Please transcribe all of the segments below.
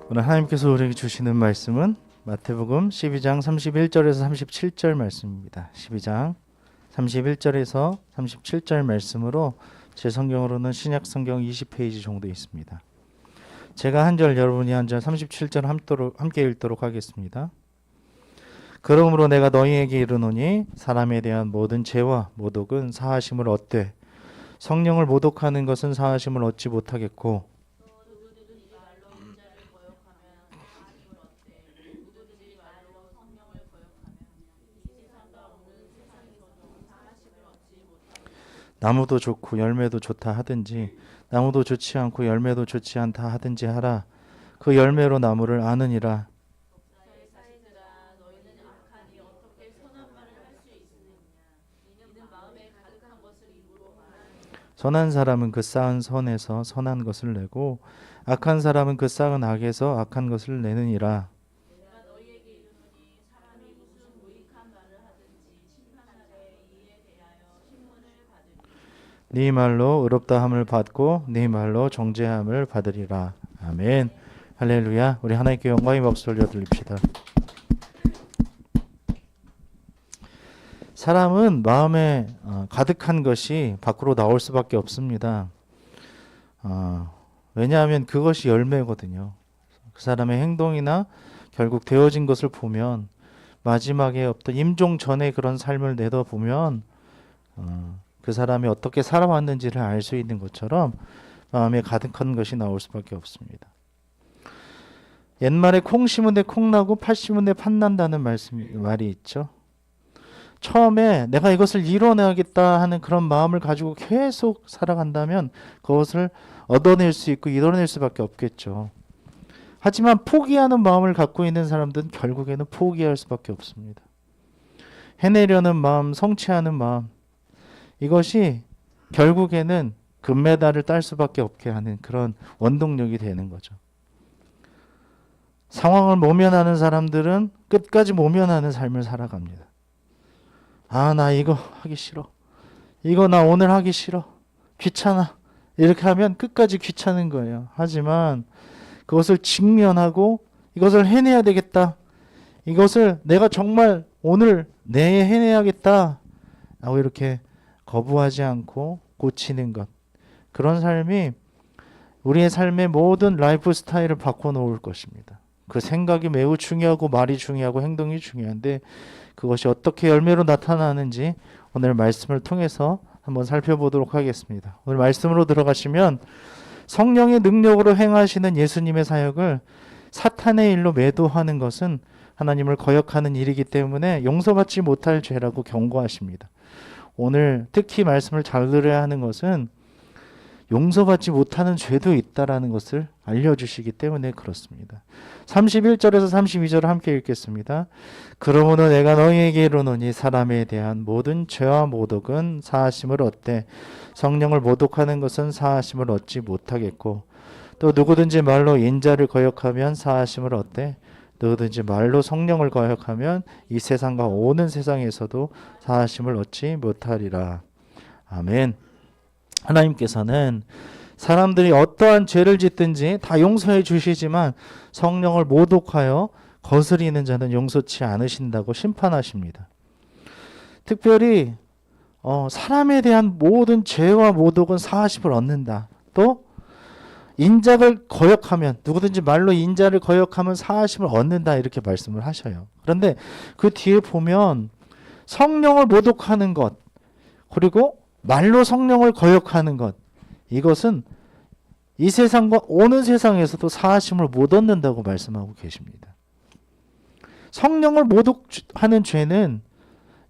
오늘 하나님께서 우리에게 주시는 말씀은 마태복음 12장 31절에서 37절 말씀입니다. 12장 31절에서 37절 말씀으로 제 성경으로는 신약 성경 20페이지 정도 있습니다. 제가 한 절, 여러분이 한 절, 37절 함께 읽도록 하겠습니다. 그러므로 내가 너희에게 이르노니 사람에 대한 모든 죄와 모독은 사하심을 얻되 성령을 모독하는 것은 사하심을 얻지 못하겠고 나무도 좋고 열매도 좋다 하든지 나무도 좋지 않고 열매도 좋지 않다 하든지 하라. 그 열매로 나무를 아느니라. 선한 사람은 그 쌓은 선에서 선한 것을 내고 악한 사람은 그 쌓은 악에서 악한 것을 내느니라. 네 말로 의롭다함을 받고 네 말로 정죄함을 받으리라. 아멘. 할렐루야. 우리 하나님께 영광의 박수 올려드립시다. 사람은 마음에 가득한 것이 밖으로 나올 수밖에 없습니다. 왜냐하면 그것이 열매거든요. 그 사람의 행동이나 결국 되어진 것을 보면 마지막에 어떤 임종 전에 그런 삶을 내다보면 그 사람이 어떻게 살아왔는지를 알 수 있는 것처럼 마음에 가득한 것이 나올 수밖에 없습니다. 옛말에 콩 심은 데 콩 나고 팥 심은 데 팥 난다는 말이 있죠. 처음에 내가 이것을 이뤄내야겠다 하는 그런 마음을 가지고 계속 살아간다면 그것을 얻어낼 수 있고 이뤄낼 수밖에 없겠죠. 하지만 포기하는 마음을 갖고 있는 사람들은 결국에는 포기할 수밖에 없습니다. 해내려는 마음, 성취하는 마음, 이것이 결국에는 금메달을 딸 수밖에 없게 하는 그런 원동력이 되는 거죠. 상황을 모면하는 사람들은 끝까지 모면하는 삶을 살아갑니다. 나 이거 하기 싫어. 이거 나 오늘 하기 싫어. 귀찮아. 이렇게 하면 끝까지 귀찮은 거예요. 하지만 그것을 직면하고 이것을 해내야 되겠다. 이것을 내가 정말 오늘 내에 해내야겠다. 라고 이렇게 거부하지 않고 고치는 것. 그런 삶이 우리의 삶의 모든 라이프 스타일을 바꿔놓을 것입니다. 그 생각이 매우 중요하고 말이 중요하고 행동이 중요한데 그것이 어떻게 열매로 나타나는지 오늘 말씀을 통해서 한번 살펴보도록 하겠습니다. 오늘 말씀으로 들어가시면 성령의 능력으로 행하시는 예수님의 사역을 사탄의 일로 매도하는 것은 하나님을 거역하는 일이기 때문에 용서받지 못할 죄라고 경고하십니다. 오늘 특히 말씀을 잘 들어야 하는 것은 용서받지 못하는 죄도 있다라는 것을 알려주시기 때문에 그렇습니다. 31절에서 32절을 함께 읽겠습니다. 그러므로 내가 너희에게 이르노니 사람에 대한 모든 죄와 모독은 사하심을 얻되 성령을 모독하는 것은 사하심을 얻지 못하겠고 또 누구든지 말로 인자를 거역하면 사하심을 얻되 누구든지 말로 성령을 거역하면 이 세상과 오는 세상에서도 사하심을 얻지 못하리라. 아멘. 하나님께서는 사람들이 어떠한 죄를 짓든지 다 용서해 주시지만 성령을 모독하여 거스리는 자는 용서치 않으신다고 심판하십니다. 특별히 사람에 대한 모든 죄와 모독은 사하심을 얻는다. 또 인자를 거역하면 누구든지 말로 인자를 거역하면 사하심을 얻는다 이렇게 말씀을 하셔요. 그런데 그 뒤에 보면 성령을 모독하는 것 그리고 말로 성령을 거역하는 것 이것은 이 세상과 오는 세상에서도 사하심을 못 얻는다고 말씀하고 계십니다. 성령을 모독하는 죄는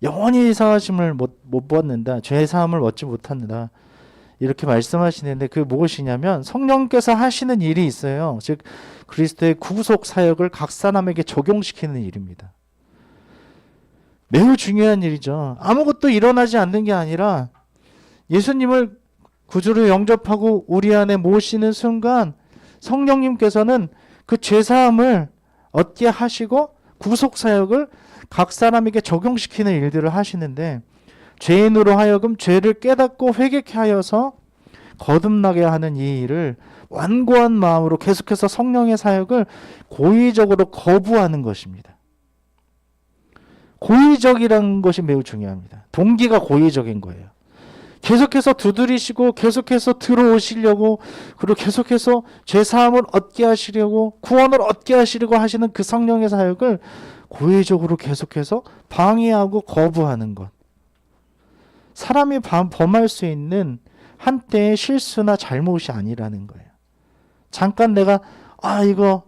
영원히 사하심을 못 받는다. 죄 사함을 얻지 못한다. 이렇게 말씀하시는데 그게 무엇이냐면 성령께서 하시는 일이 있어요. 즉 그리스도의 구속 사역을 각 사람에게 적용시키는 일입니다. 매우 중요한 일이죠. 아무것도 일어나지 않는 게 아니라 예수님을 구주로 영접하고 우리 안에 모시는 순간 성령님께서는 그 죄사함을 얻게 하시고 구속사역을 각 사람에게 적용시키는 일들을 하시는데 죄인으로 하여금 죄를 깨닫고 회개케 하여서 거듭나게 하는 이 일을 완고한 마음으로 계속해서 성령의 사역을 고의적으로 거부하는 것입니다. 고의적이라는 것이 매우 중요합니다. 동기가 고의적인 거예요. 계속해서 두드리시고 계속해서 들어오시려고, 그리고 계속해서 죄사함을 얻게 하시려고, 구원을 얻게 하시려고 하시는 그 성령의 사역을 고의적으로 계속해서 방해하고 거부하는 것. 사람이 범할 수 있는 한때의 실수나 잘못이 아니라는 거예요. 잠깐 내가 이거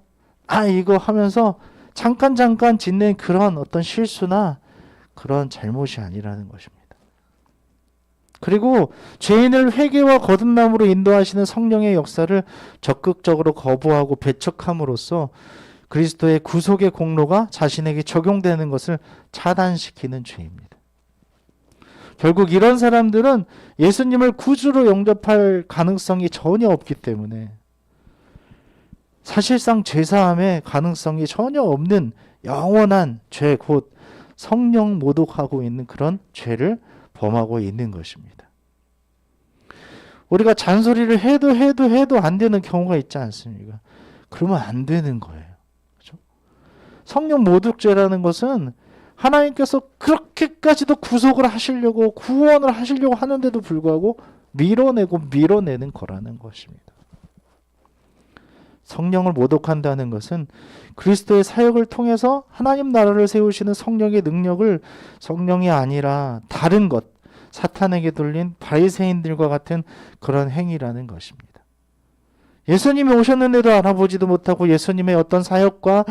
하면서 잠깐 짓는 그런 어떤 실수나 그런 잘못이 아니라는 것입니다. 그리고 죄인을 회개와 거듭남으로 인도하시는 성령의 역사를 적극적으로 거부하고 배척함으로써 그리스도의 구속의 공로가 자신에게 적용되는 것을 차단시키는 죄입니다. 결국 이런 사람들은 예수님을 구주로 영접할 가능성이 전혀 없기 때문에 사실상 죄사함의 가능성이 전혀 없는 영원한 죄, 곧 성령 모독하고 있는 그런 죄를 범하고 있는 것입니다. 우리가 잔소리를 해도 안 되는 경우가 있지 않습니까? 그러면 안 되는 거예요. 그렇죠? 성령 모독죄라는 것은 하나님께서 그렇게까지도 구속을 하시려고, 구원을 하시려고 하는데도 불구하고 밀어내는 거라는 것입니다. 성령을 모독한다는 것은 그리스도의 사역을 통해서 하나님 나라를 세우시는 성령의 능력을 성령이 아니라 다른 것, 사탄에게 돌린 바리새인들과 같은 그런 행위라는 것입니다. 예수님이 오셨는데도 알아보지도 못하고 예수님의 어떤 사역과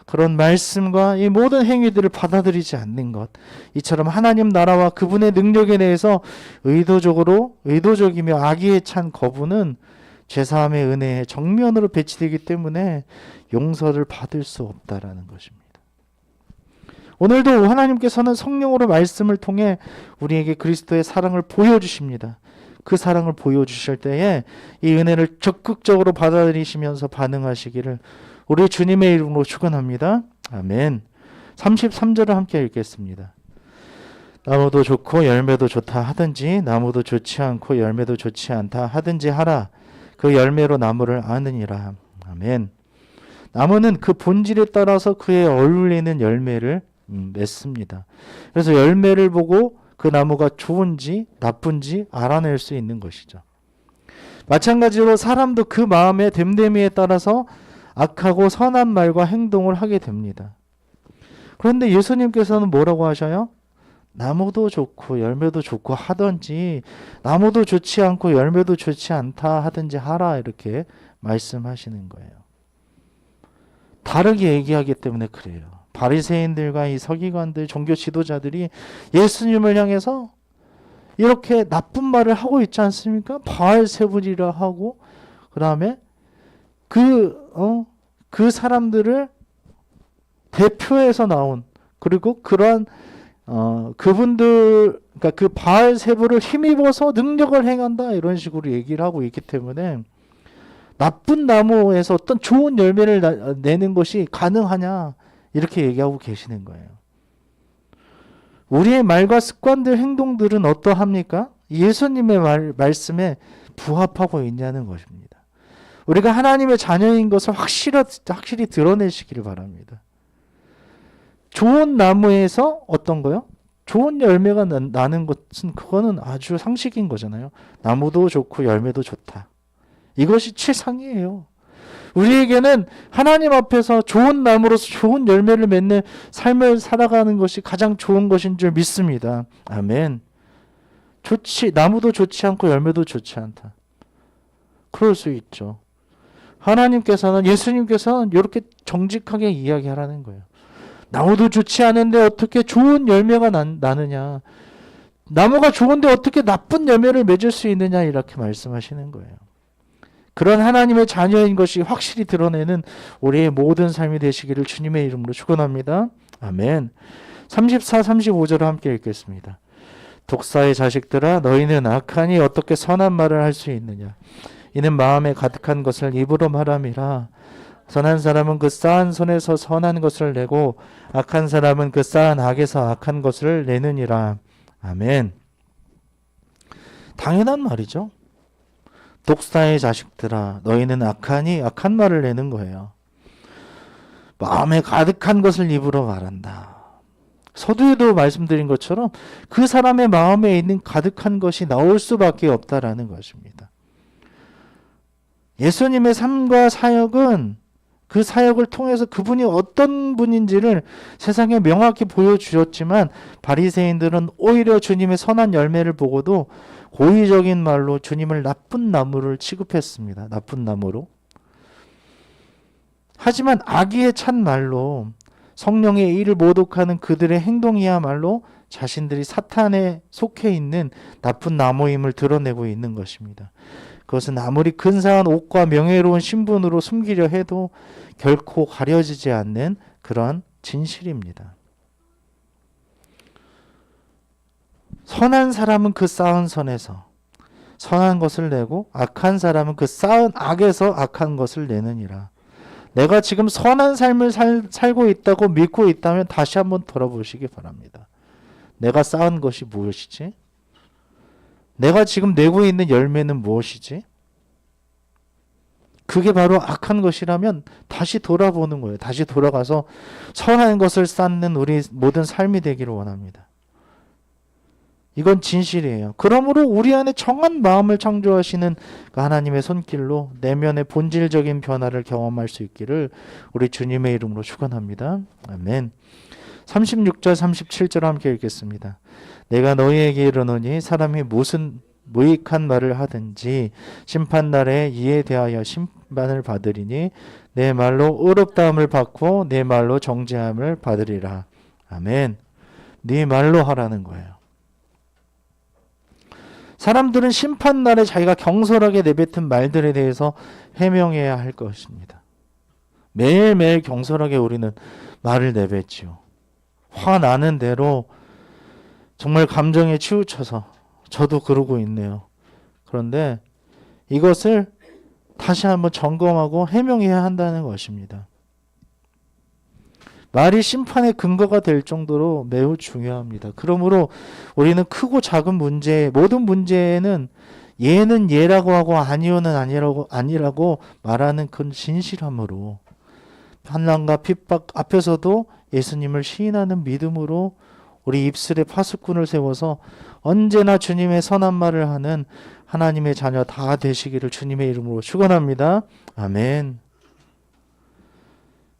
그런 말씀과 이 모든 행위들을 받아들이지 않는 것, 이처럼 하나님 나라와 그분의 능력에 대해서 의도적이며 악의에 찬 거부는 죄사함의 은혜에 정면으로 배치되기 때문에 용서를 받을 수 없다라는 것입니다. 오늘도 하나님께서는 성령으로 말씀을 통해 우리에게 그리스도의 사랑을 보여주십니다. 그 사랑을 보여주실 때에 이 은혜를 적극적으로 받아들이시면서 반응하시기를 우리 주님의 이름으로 축원합니다. 아멘. 33절을 함께 읽겠습니다. 나무도 좋고 열매도 좋다 하든지 나무도 좋지 않고 열매도 좋지 않다 하든지 하라. 그 열매로 나무를 아느니라. 아멘. 나무는 그 본질에 따라서 그에 어울리는 열매를 맺습니다. 그래서 열매를 보고 그 나무가 좋은지 나쁜지 알아낼 수 있는 것이죠. 마찬가지로 사람도 그 마음의 됨됨이에 따라서 악하고 선한 말과 행동을 하게 됩니다. 그런데 예수님께서는 뭐라고 하셔요? 나무도 좋고 열매도 좋고 하든지 나무도 좋지 않고 열매도 좋지 않다 하든지 하라, 이렇게 말씀하시는 거예요. 다르게 얘기하기 때문에 그래요. 바리새인들과 이 서기관들, 종교 지도자들이 예수님을 향해서 이렇게 나쁜 말을 하고 있지 않습니까? 바알세불이라 하고, 그 다음에 그 사람들을 대표해서 나온, 그리고 그러한 그분들, 그러니까 그 바알세불을 힘입어서 능력을 행한다, 이런 식으로 얘기를 하고 있기 때문에 나쁜 나무에서 어떤 좋은 열매를 내는 것이 가능하냐, 이렇게 얘기하고 계시는 거예요. 우리의 말과 습관들, 행동들은 어떠합니까? 예수님의 말씀에 부합하고 있냐는 것입니다. 우리가 하나님의 자녀인 것을 확실히 드러내시기를 바랍니다. 좋은 나무에서 어떤 거요? 좋은 열매가 나는 것은 그거는 아주 상식인 거잖아요. 나무도 좋고 열매도 좋다. 이것이 최상이에요. 우리에게는 하나님 앞에서 좋은 나무로서 좋은 열매를 맺는 삶을 살아가는 것이 가장 좋은 것인 줄 믿습니다. 아멘. 나무도 좋지 않고 열매도 좋지 않다. 그럴 수 있죠. 예수님께서는 이렇게 정직하게 이야기하라는 거예요. 나무도 좋지 않은데 어떻게 좋은 열매가 나느냐. 나무가 좋은데 어떻게 나쁜 열매를 맺을 수 있느냐, 이렇게 말씀하시는 거예요. 그런 하나님의 자녀인 것이 확실히 드러내는 우리의 모든 삶이 되시기를 주님의 이름으로 축원합니다. 아멘. 34, 35절을 함께 읽겠습니다. 독사의 자식들아, 너희는 악하니 어떻게 선한 말을 할 수 있느냐. 이는 마음에 가득한 것을 입으로 말함이라. 선한 사람은 그 쌓은 손에서 선한 것을 내고 악한 사람은 그 쌓은 악에서 악한 것을 내느니라. 아멘. 당연한 말이죠. 독사의 자식들아 너희는 악하니 악한 말을 내는 거예요. 마음에 가득한 것을 입으로 말한다. 서두에도 말씀드린 것처럼 그 사람의 마음에 있는 가득한 것이 나올 수밖에 없다라는 것입니다. 예수님의 삶과 사역은 그 사역을 통해서 그분이 어떤 분인지를 세상에 명확히 보여주셨지만 바리새인들은 오히려 주님의 선한 열매를 보고도 고의적인 말로 주님을 나쁜 나무를 취급했습니다. 나쁜 나무로. 하지만 악의에 찬 말로 성령의 일을 모독하는 그들의 행동이야말로 자신들이 사탄에 속해 있는 나쁜 나무임을 드러내고 있는 것입니다. 그것은 아무리 근사한 옷과 명예로운 신분으로 숨기려 해도 결코 가려지지 않는 그런 진실입니다. 선한 사람은 그 쌓은 선에서 선한 것을 내고 악한 사람은 그 쌓은 악에서 악한 것을 내느니라. 내가 지금 선한 삶을 살고 있다고 믿고 있다면 다시 한번 돌아보시기 바랍니다. 내가 쌓은 것이 무엇이지? 내가 지금 내고 있는 열매는 무엇이지? 그게 바로 악한 것이라면 다시 돌아보는 거예요. 다시 돌아가서 선한 것을 쌓는 우리 모든 삶이 되기를 원합니다. 이건 진실이에요. 그러므로 우리 안에 정한 마음을 창조하시는 그 하나님의 손길로 내면의 본질적인 변화를 경험할 수 있기를 우리 주님의 이름으로 축원합니다. 아멘. 36절 37절 함께 읽겠습니다. 내가 너희에게 이르노니 사람이 무슨 무익한 말을 하든지 심판날에 이에 대하여 심판을 받으리니 내 말로 의롭다함을 받고 내 말로 정죄함을 받으리라. 아멘. 네 말로 하라는 거예요. 사람들은 심판날에 자기가 경솔하게 내뱉은 말들에 대해서 해명해야 할 것입니다. 매일매일 경솔하게 우리는 말을 내뱉지요. 화나는 대로 정말 감정에 치우쳐서 저도 그러고 있네요. 그런데 이것을 다시 한번 점검하고 해명해야 한다는 것입니다. 말이 심판의 근거가 될 정도로 매우 중요합니다. 그러므로 우리는 크고 작은 문제, 모든 문제에는 예는 예라고 하고 아니오는 아니라고 말하는 그 진실함으로 환난과 핍박 앞에서도 예수님을 시인하는 믿음으로 우리 입술에 파수꾼을 세워서 언제나 주님의 선한 말을 하는 하나님의 자녀 다 되시기를 주님의 이름으로 축원합니다. 아멘.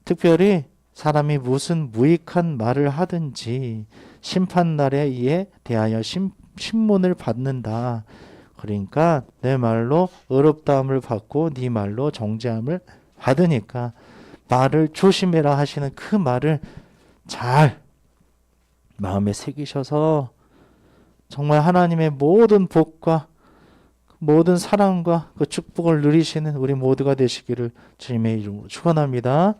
특별히 사람이 무슨 무익한 말을 하든지 심판날에 이에 대하여 신문을 받는다. 그러니까 내 말로 의롭다함을 받고 네 말로 정죄함을 받으니까 말을 조심해라 하시는 그 말을 잘 마음에 새기셔서 정말 하나님의 모든 복과 모든 사랑과 그 축복을 누리시는 우리 모두가 되시기를 주님의 이름으로 축원합니다.